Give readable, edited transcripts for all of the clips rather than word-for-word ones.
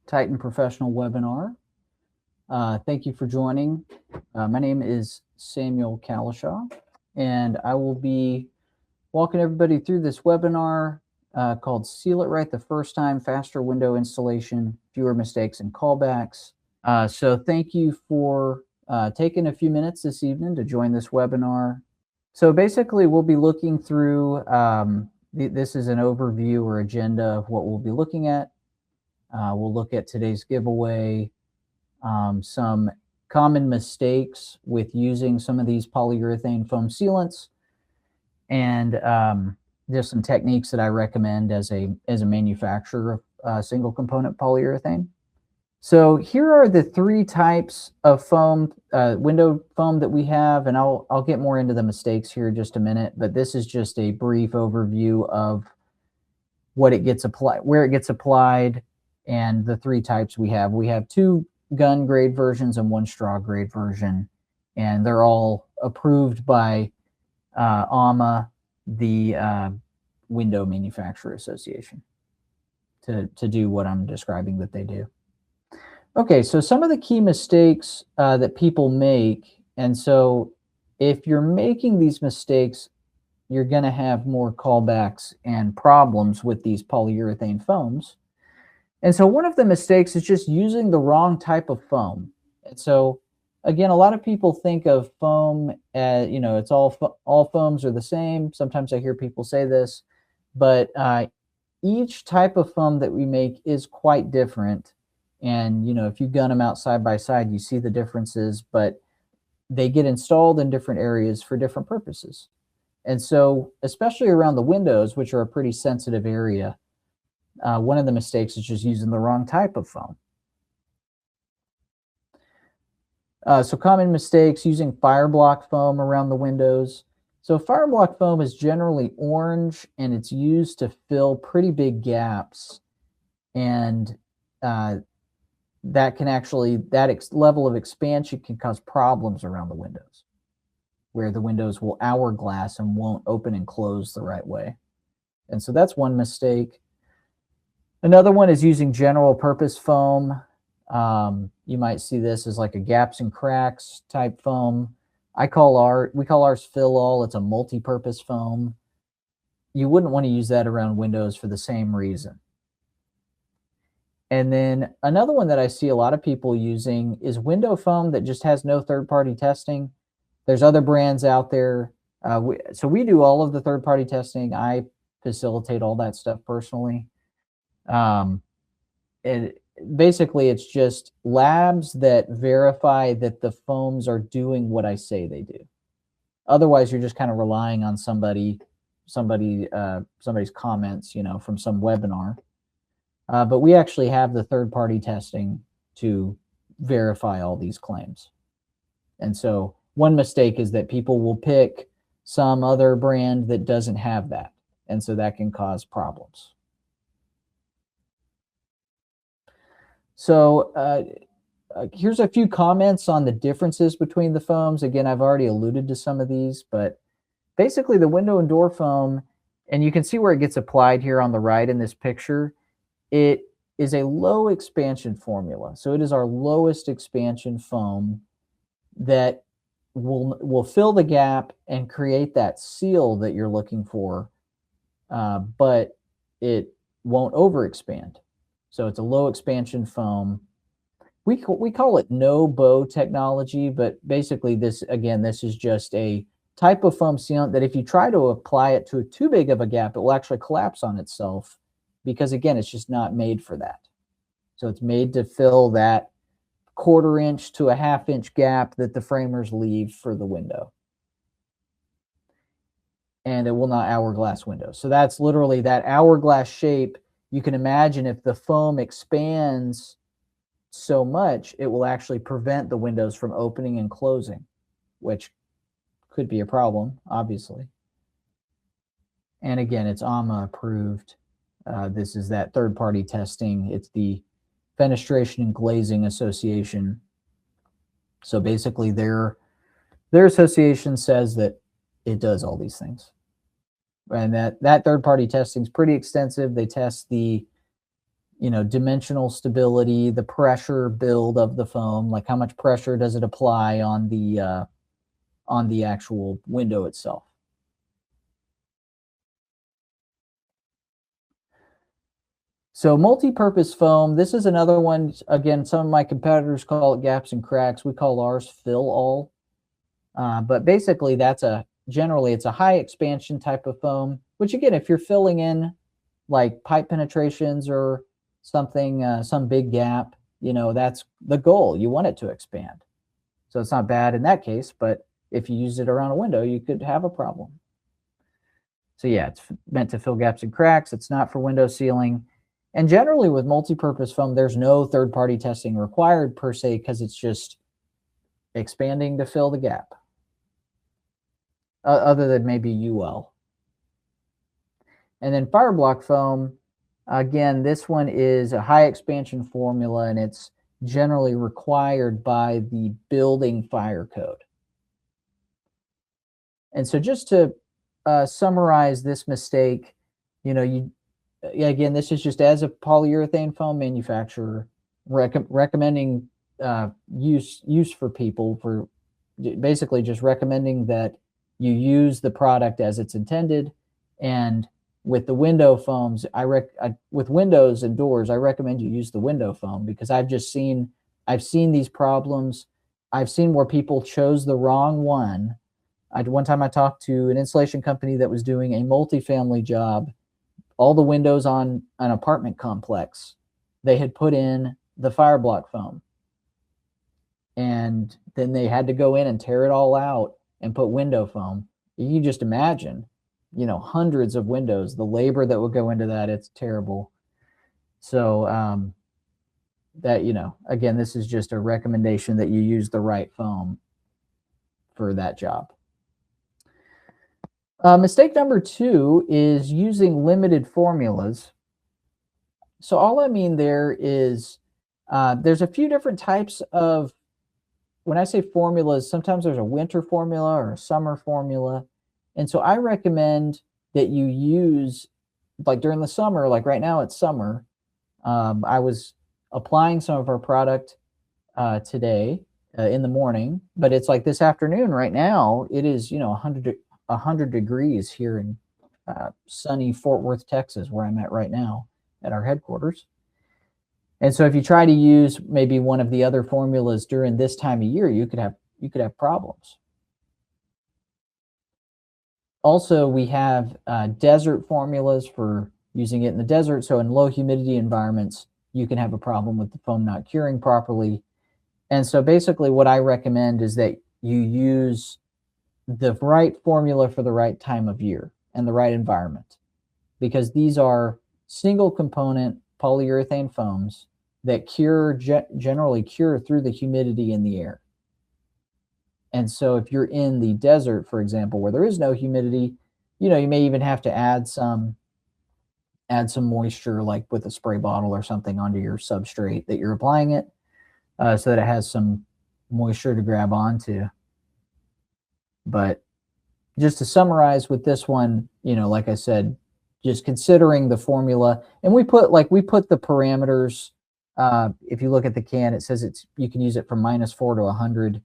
Titan Professional webinar. Thank you for joining. My name is Samuel Kalishaw, and I will be walking everybody through this webinar called Seal It Right the First Time, Faster Window Installation, Fewer Mistakes and Callbacks. So thank you for taking a few minutes this evening to join this webinar. So basically, we'll be looking through, this is an overview or agenda of what we'll be looking at. We'll look at today's giveaway, some common mistakes with using some of these polyurethane foam sealants, and there's some techniques that I recommend as a manufacturer of single component polyurethane. So here are the three types of foam, window foam that we have, and I'll get more into the mistakes here in just a minute, but this is just a brief overview of what it gets applied, where it gets applied, and the three types we have. We have two gun grade versions and one straw grade version, and they're all approved by AMA, the Window Manufacturer Association, to do what I'm describing that they do. Okay, so some of the key mistakes that people make, and so if you're making these mistakes, you're going to have more callbacks and problems with these polyurethane foams. And so one of the mistakes is just using the wrong type of foam. And so again, a lot of people think of foam as, you know, it's all foams are the same. Sometimes I hear people say this, but each type of foam that we make is quite different. And, you know, if you gun them out side by side, you see the differences, but they get installed in different areas for different purposes. And so, especially around the windows, which are a pretty sensitive area, one of the mistakes is just using the wrong type of foam. So common mistakes, using fire block foam around the windows. So fire block foam is generally orange, and it's used to fill pretty big gaps. And that can actually, level of expansion can cause problems around the windows, where the windows will hourglass and won't open and close the right way. And so that's one mistake. Another one is using general purpose foam. You might see this as like a gaps and cracks type foam. We call ours Fill All. It's a multi-purpose foam. You wouldn't want to use that around windows for the same reason. And then another one that I see a lot of people using is window foam that just has no third-party testing. There's other brands out there. So we do all of the third-party testing. I facilitate all that stuff personally. And basically, it's just labs that verify that the foams are doing what I say they do. Otherwise, you're just kind of relying on somebody's comments, you know, from some webinar. But we actually have the third-party testing to verify all these claims. And so one mistake is that people will pick some other brand that doesn't have that. And so that can cause problems. So here's a few comments on the differences between the foams. Again, I've already alluded to some of these, but basically the window and door foam, and you can see where it gets applied here on the right in this picture. It is a low expansion formula. So it is our lowest expansion foam that will fill the gap and create that seal that you're looking for, but it won't overexpand. So it's a low expansion foam. We call it no bow technology, but basically this is just a type of foam sealant that if you try to apply it to too big of a gap, it will actually collapse on itself, because again, it's just not made for that. So it's made to fill that 1/4 inch to a 1/2 inch gap that the framers leave for the window. And it will not hourglass windows. So that's literally that hourglass shape. You can imagine if the foam expands so much, it will actually prevent the windows from opening and closing, which could be a problem, obviously. And again, it's AMA approved. This is that third-party testing. It's the Fenestration and Glazing Association. So basically their association says that it does all these things. And that third-party testing is pretty extensive. They test the dimensional stability, the pressure build of the foam, like how much pressure does it apply on the actual window itself. So multi-purpose foam, this is another one. Again, some of my competitors call it gaps and cracks. We call ours fill all. But basically generally it's a high expansion type of foam, which again, if you're filling in like pipe penetrations or something, some big gap, that's the goal. You want it to expand. So it's not bad in that case, but if you use it around a window, you could have a problem. So yeah, it's meant to fill gaps and cracks. It's not for window sealing. And generally with multi-purpose foam, there's no third-party testing required per se, because it's just expanding to fill the gap, other than maybe UL. And then Fireblock foam, again, this one is a high expansion formula, and it's generally required by the building fire code. And so just to summarize this mistake, again, this is just as a polyurethane foam manufacturer recommending use for people, for basically just recommending that you use the product as it's intended. And with the window foams, with windows and doors, I recommend you use the window foam, because I've seen these problems. I've seen where people chose the wrong one. One time I talked to an installation company that was doing a multifamily job. All the windows on an apartment complex, they had put in the Fireblock foam. And then they had to go in and tear it all out and put window foam. You can just imagine, hundreds of windows, the labor that would go into that, it's terrible. So again, this is just a recommendation that you use the right foam for that job. Mistake number 2 is using limited formulas. So all I mean there is there's a few different types of, when I say formulas, sometimes there's a winter formula or a summer formula. And so I recommend that you use, like during the summer, like right now it's summer. I was applying some of our product today in the morning, but it's like this afternoon right now, it is, 100 degrees here in sunny Fort Worth, Texas, where I'm at right now at our headquarters. And so if you try to use maybe one of the other formulas during this time of year, you could have problems. Also, we have desert formulas for using it in the desert. So in low humidity environments, you can have a problem with the foam not curing properly. And so basically what I recommend is that you use the right formula for the right time of year and the right environment, because these are single component polyurethane foams that generally cure through the humidity in the air. And so if you're in the desert, for example, where there is no humidity, you may even have to add some moisture, like with a spray bottle or something, onto your substrate that you're applying it, so that it has some moisture to grab onto. But just to summarize with this one, like I said, just considering the formula, and we put the parameters. If you look at the can, it says you can use it from -4 to 100.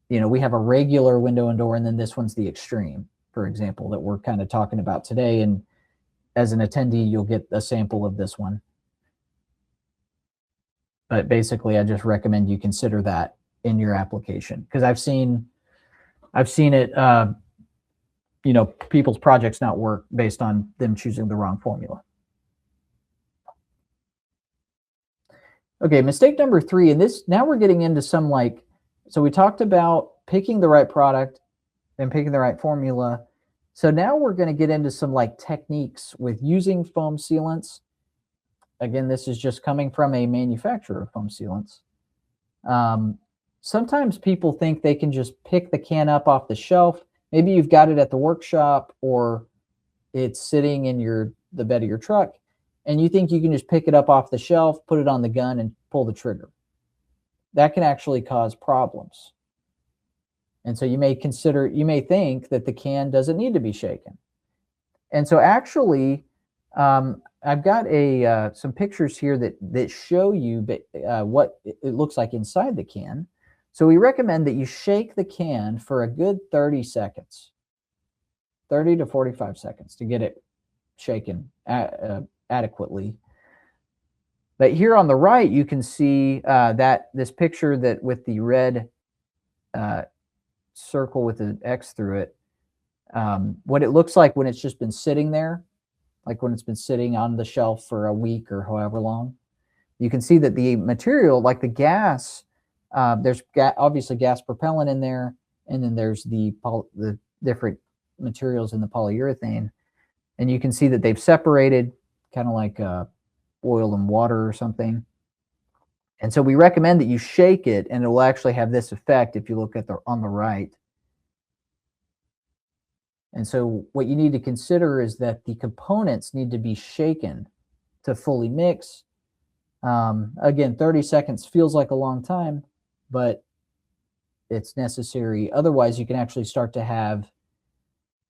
We have a regular window and door, and then this one's the extreme, for example, that we're kind of talking about today. And as an attendee, you'll get a sample of this one. But basically, I just recommend you consider that in your application, because I've seen it, people's projects not work based on them choosing the wrong formula. Okay, mistake number 3, and now we're getting into some so we talked about picking the right product and picking the right formula. So now we're going to get into some techniques with using foam sealants. Again, this is just coming from a manufacturer of foam sealants. Sometimes people think they can just pick the can up off the shelf. Maybe you've got it at the workshop, or it's sitting in the bed of your truck, and you think you can just pick it up off the shelf, put it on the gun, and pull the trigger. That can actually cause problems. And so you may think that the can doesn't need to be shaken. And so actually, I've got some pictures here that show you what it looks like inside the can. So we recommend that you shake the can for a good 30 seconds, 30 to 45 seconds to get it shaken adequately. But here on the right, you can see that this picture that with the red circle with an X through it, what it looks like when it's just been sitting there, like when it's been sitting on the shelf for a week or however long. You can see that the material, like the gas, there's obviously gas propellant in there, and then there's the different materials in the polyurethane. And you can see that they've separated, kind of like oil and water or something. And so we recommend that you shake it, and it will actually have this effect if you look at on the right. And so what you need to consider is that the components need to be shaken to fully mix. Again, 30 seconds feels like a long time, but it's necessary. Otherwise, you can actually start to have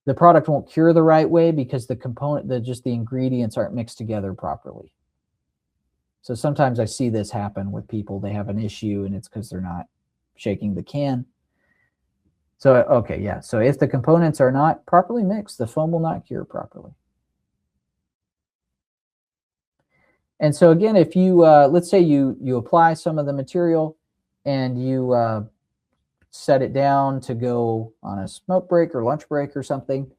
the product won't cure the right way because just the ingredients aren't mixed together properly. So sometimes I see this happen with people. They have an issue, and it's because they're not shaking the can. So, okay, yeah. So if the components are not properly mixed, the foam will not cure properly. And so again, if you, let's say you apply some of the material and you set it down to go on a smoke break or lunch break or something,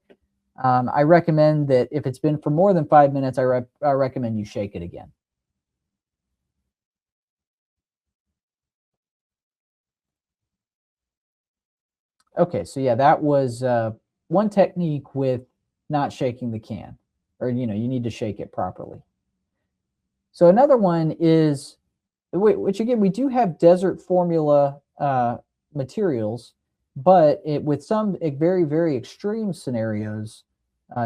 I recommend that if it's been for more than 5 minutes, I recommend you shake it again. Okay, so yeah, that was one technique with not shaking the can, or you need to shake it properly. So another one is, which again, we do have desert formula materials, but with some very, very extreme scenarios,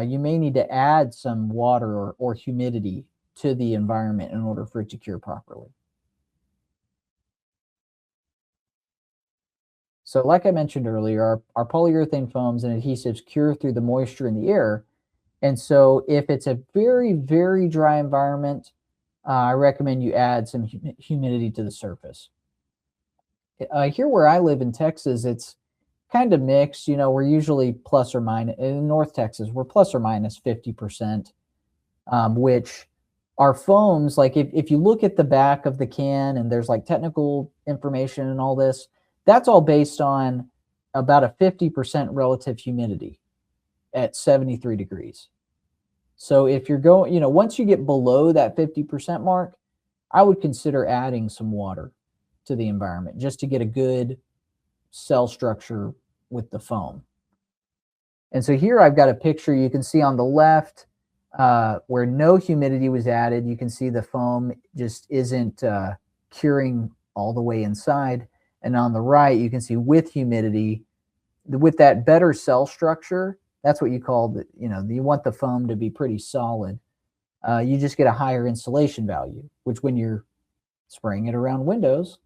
you may need to add some water or humidity to the environment in order for it to cure properly. So like I mentioned earlier, our polyurethane foams and adhesives cure through the moisture in the air. And so if it's a very, very dry environment, I recommend you add some humidity to the surface. Here where I live in Texas, it's kind of mixed. We're usually plus or minus. In North Texas, we're plus or minus 50%, which our foams, like if you look at the back of the can and there's like technical information and all this, that's all based on about a 50% relative humidity at 73 degrees. So if you're going, once you get below that 50% mark, I would consider adding some water to the environment just to get a good cell structure with the foam. And so here I've got a picture you can see on the left where no humidity was added. You can see the foam just isn't curing all the way inside. And on the right, you can see with humidity, with that better cell structure, that's what you call you want the foam to be pretty solid. You just get a higher insulation value, which when you're spraying it around windows,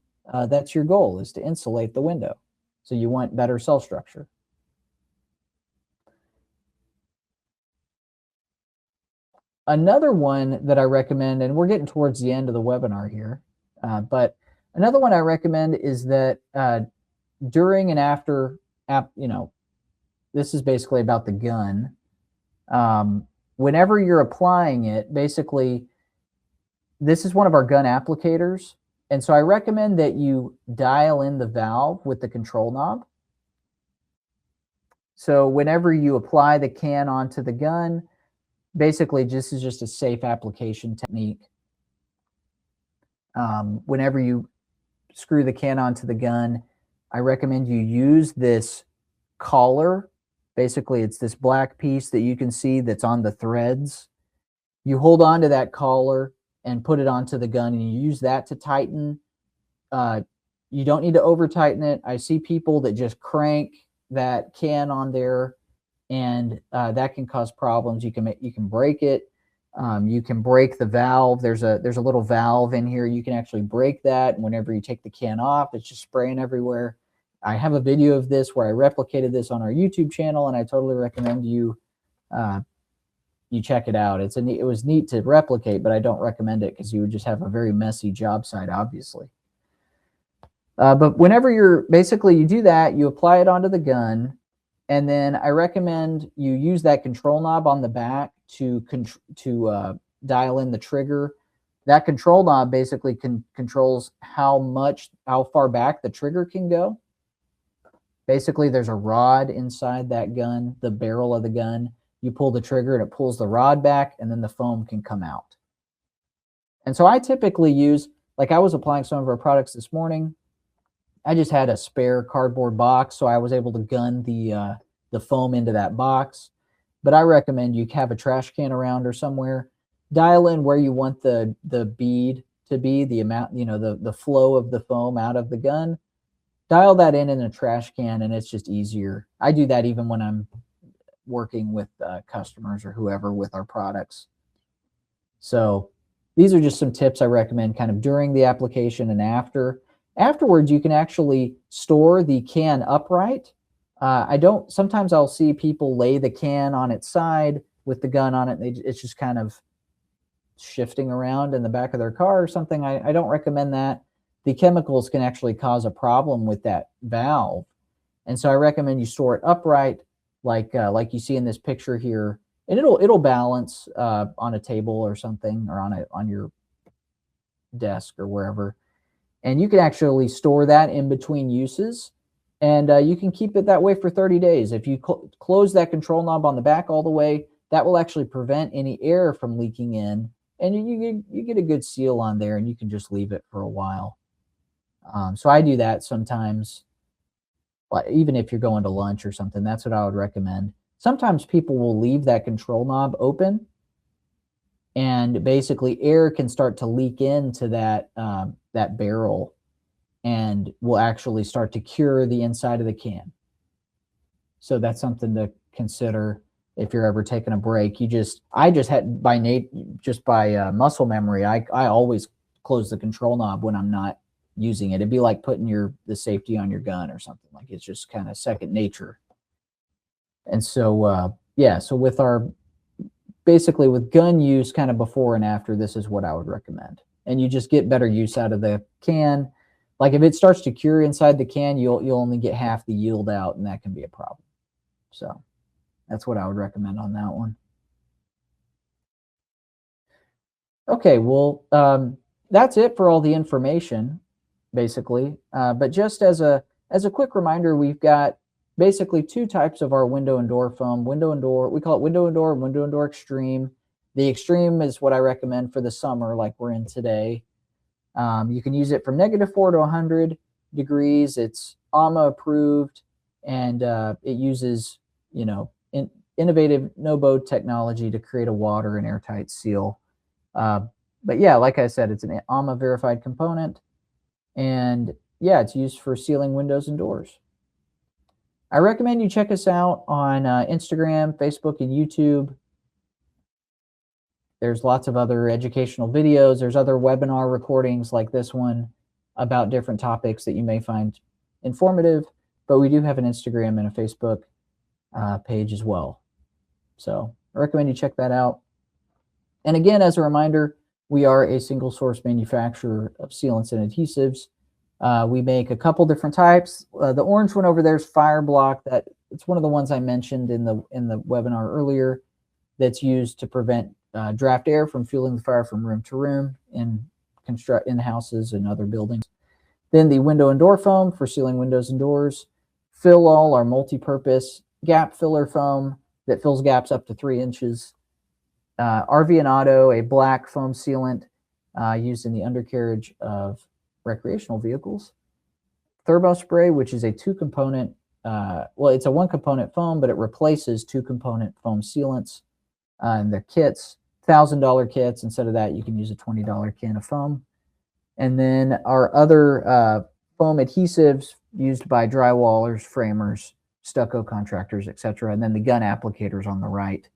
that's your goal, is to insulate the window. So you want better cell structure. Another one that I recommend, and we're getting towards the end of the webinar here, but another one I recommend is that during and after, this is basically about the gun. Whenever you're applying it, basically, this is one of our gun applicators. And so I recommend that you dial in the valve with the control knob. So whenever you apply the can onto the gun, basically this is just a safe application technique. Whenever you screw the can onto the gun, I recommend you use this collar. Basically, it's this black piece that you can see that's on the threads. You hold on to that collar and put it onto the gun, and you use that to tighten. You don't need to over tighten it. I see people that just crank that can on there, and that can cause problems. You can break it. You can break the valve. There's a little valve in here. You can actually break that. And whenever you take the can off, it's just spraying everywhere. I have a video of this where I replicated this on our YouTube channel, and I totally recommend you you check it out. It was neat to replicate, but I don't recommend it because you would just have a very messy job site, obviously. But whenever you do that, you apply it onto the gun, and then I recommend you use that control knob on the back to dial in the trigger. That control knob basically controls how far back the trigger can go. Basically, there's a rod inside that gun, the barrel of the gun. You pull the trigger and it pulls the rod back, and then the foam can come out. And so I typically use, like I was applying some of our products this morning. I just had a spare cardboard box, so I was able to gun the foam into that box. But I recommend you have a trash can around or somewhere. Dial in where you want the bead to be, the amount, the flow of the foam out of the gun. Dial that in a trash can, and it's just easier. I do that even when I'm working with customers or whoever with our products. So these are just some tips I recommend kind of during the application and after. Afterwards, you can actually store the can upright. Sometimes I'll see people lay the can on its side with the gun on it. It's just kind of shifting around in the back of their car or something. I don't recommend that. The chemicals can actually cause a problem with that valve. And so I recommend you store it upright, like you see in this picture here, and it'll balance on a table or something, or on your desk or wherever. And you can actually store that in between uses, and you can keep it that way for 30 days. If you close that control knob on the back all the way, that will actually prevent any air from leaking in, and you get a good seal on there, and you can just leave it for a while. So I do that sometimes, even if you're going to lunch or something. That's what I would recommend. Sometimes people will leave that control knob open, and basically air can start to leak into that barrel, and will actually start to cure the inside of the can. So that's something to consider if you're ever taking a break. I just had by muscle memory, I always close the control knob when I'm not using it. It'd be like putting the safety on your gun or something. Like, it's just kind of second nature. And so so with gun use kind of before and after, this is what I would recommend. And you just get better use out of the can. Like, if it starts to cure inside the can, you'll only get half the yield out, and that can be a problem. So that's what I would recommend on that one. Okay, well, that's it for all the information, basically. But just as a quick reminder, we've got basically two types of our window and door foam. Window and door, we call it window and door and window and door extreme. The extreme is what I recommend for the summer, like we're in today. You can use it from -4 to 100 degrees. It's AMA approved, and it uses, innovative no-bode technology to create a water and airtight seal. But yeah, like I said, it's an AMA verified component, and yeah, it's used for sealing windows and doors. I recommend you check us out on Instagram, Facebook, and YouTube. There's lots of other educational videos. There's other webinar recordings like this one about different topics that you may find informative, but we do have an Instagram and a Facebook page as well. So I recommend you check that out. And again, as a reminder, we are a single source manufacturer of sealants and adhesives. We make a couple different types. The orange one over there is Fire Block. It's one of the ones I mentioned in the webinar earlier, that's used to prevent draft air from fueling the fire from room to room in houses and other buildings. Then the window and door foam for sealing windows and doors. Fill All, our multi-purpose gap filler foam that fills gaps up to 3 inches. RV and Auto, a black foam sealant used in the undercarriage of recreational vehicles. Thermospray, which is a two-component, it's a one-component foam, but it replaces two-component foam sealants in the kits. $1,000 kits. Instead of that, you can use a $20 can of foam. And then our other foam adhesives used by drywallers, framers, stucco contractors, etc. And then the gun applicators on the right.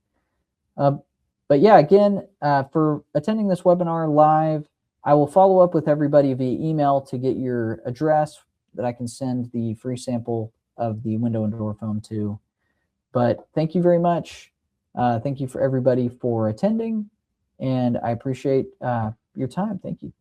But yeah, again, for attending this webinar live, I will follow up with everybody via email to get your address that I can send the free sample of the window and door foam to. But thank you very much. Thank you for everybody for attending, and I appreciate your time. Thank you.